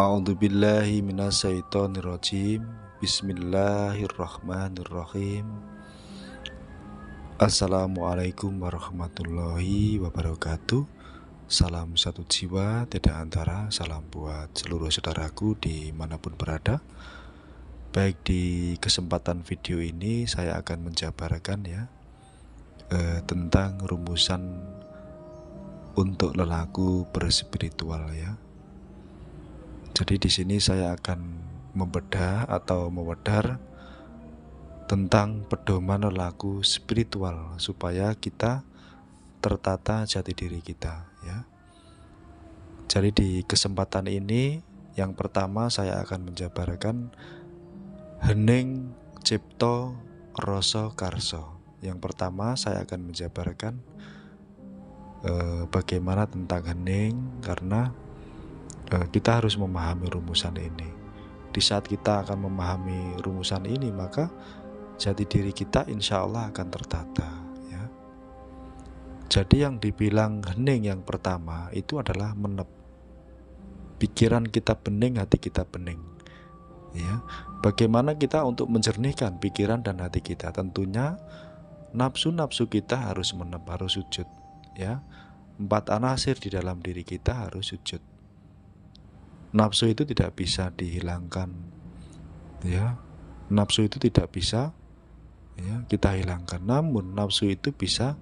A'udzubillahi minasyaitonirrajim. Bismillahirrahmanirrahim. Assalamualaikum warahmatullahi wabarakatuh. Salam satu jiwa, tidak antara. Salam buat seluruh saudaraku dimanapun berada. Baik, di kesempatan video ini saya akan menjabarkan tentang rumusan untuk lelaku berspiritual ya. Jadi di sini saya akan membedah atau mewedar tentang pedoman lelaku spiritual supaya kita tertata jati diri kita ya. Jadi di kesempatan ini yang pertama saya akan menjabarkan hening cipto rasa karso. Yang pertama saya akan menjabarkan bagaimana tentang hening, karena kita harus memahami rumusan ini. Di saat kita akan memahami rumusan ini, maka jati diri kita insya Allah akan tertata ya. Jadi yang dibilang hening yang pertama itu adalah menep. Pikiran kita bening, hati kita bening ya. Bagaimana kita untuk menjernihkan pikiran dan hati kita? Tentunya nafsu-nafsu kita harus menep, harus sujud ya. 4 anasir di dalam diri kita harus sujud. Nafsu itu tidak bisa dihilangkan ya. Nafsu itu tidak bisa ya kita hilangkan, namun nafsu itu bisa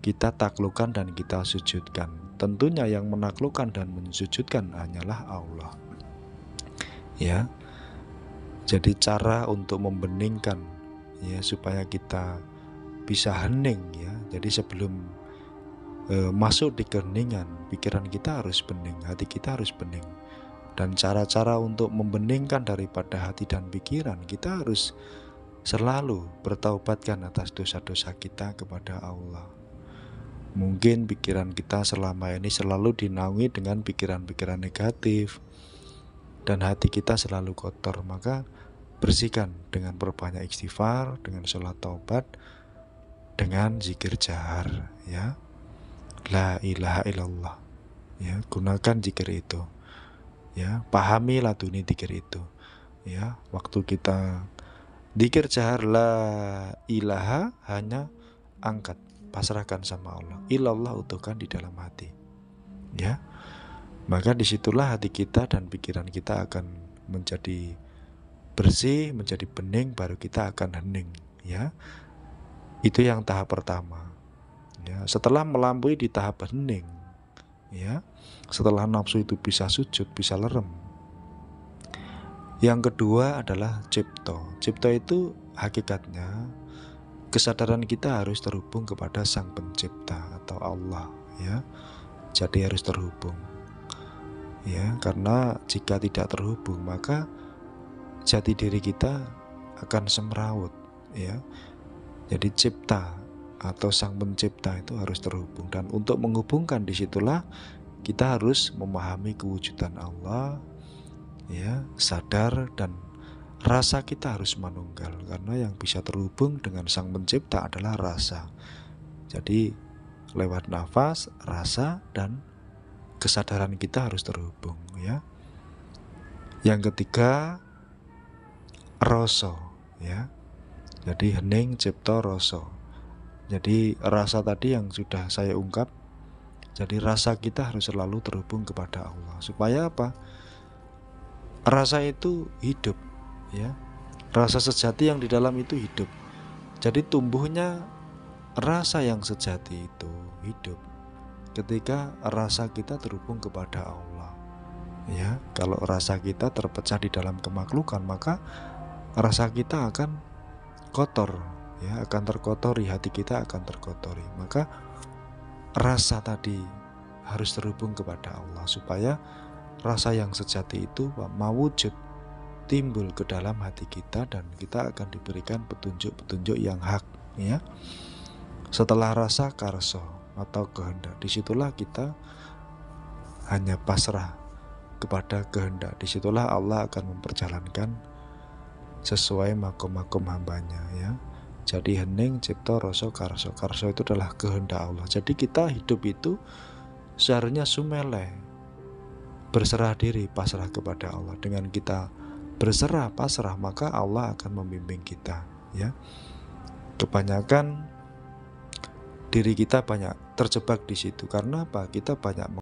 kita taklukkan dan kita sujudkan. Tentunya yang menaklukkan dan mensujudkan hanyalah Allah ya. Jadi cara untuk membeningkan ya supaya kita bisa hening ya. Jadi sebelum masuk di keheningan, pikiran kita harus bening, hati kita harus bening. Dan cara-cara untuk membeningkan daripada hati dan pikiran, kita harus selalu bertaubatkan atas dosa-dosa kita kepada Allah. Mungkin pikiran kita selama ini selalu dinaungi dengan pikiran-pikiran negatif dan hati kita selalu kotor, maka bersihkan dengan perbanyak istighfar, dengan sholat taubat, dengan zikir jahar ya. La ilaha illallah ya, gunakan zikir itu ya, pahami laduni zikir itu ya. Waktu kita zikir jahar la ilaha, hanya angkat, pasrahkan sama Allah. Ilallah utuhkan di dalam hati ya. Maka disitulah hati kita dan pikiran kita akan menjadi bersih, menjadi bening, baru kita akan hening ya. Itu yang tahap pertama ya. Setelah melampaui di tahap hening ya, setelah nafsu itu bisa sujud, bisa lerem, yang kedua adalah cipto. Cipto itu hakikatnya kesadaran kita harus terhubung kepada Sang Pencipta atau Allah ya. Jadi harus terhubung ya, karena jika tidak terhubung maka jati diri kita akan semrawut ya. Jadi cipta atau Sang Pencipta itu harus terhubung, dan untuk menghubungkan disitulah kita harus memahami kewujudan Allah ya, sadar, dan rasa kita harus manunggal, karena yang bisa terhubung dengan Sang Pencipta adalah rasa. Jadi lewat nafas, rasa, dan kesadaran kita harus terhubung ya. Yang ketiga rasa ya. Jadi hening cipta rasa. Jadi rasa tadi yang sudah saya ungkap. Jadi rasa kita harus selalu terhubung kepada Allah. Supaya apa? Rasa itu hidup ya. Rasa sejati yang di dalam itu hidup. Jadi tumbuhnya rasa yang sejati itu hidup ketika rasa kita terhubung kepada Allah ya. Kalau rasa kita terpecah di dalam kemakhlukan, maka rasa kita akan kotor ya, akan terkotori, hati kita akan terkotori. Maka rasa tadi harus terhubung kepada Allah supaya rasa yang sejati itu mewujud, timbul ke dalam hati kita, dan kita akan diberikan petunjuk-petunjuk yang hak ya. Setelah rasa karso atau kehendak, disitulah kita hanya pasrah kepada kehendak. Disitulah Allah akan memperjalankan sesuai makom-makom hambanya ya. Jadi hening cipta rasa karso. Karso itu adalah kehendak Allah. Jadi kita hidup itu seharusnya sumele, berserah diri, pasrah kepada Allah. Dengan kita berserah pasrah, maka Allah akan membimbing kita, ya. Kebanyakan diri kita banyak terjebak di situ. Karena apa? Kita banyak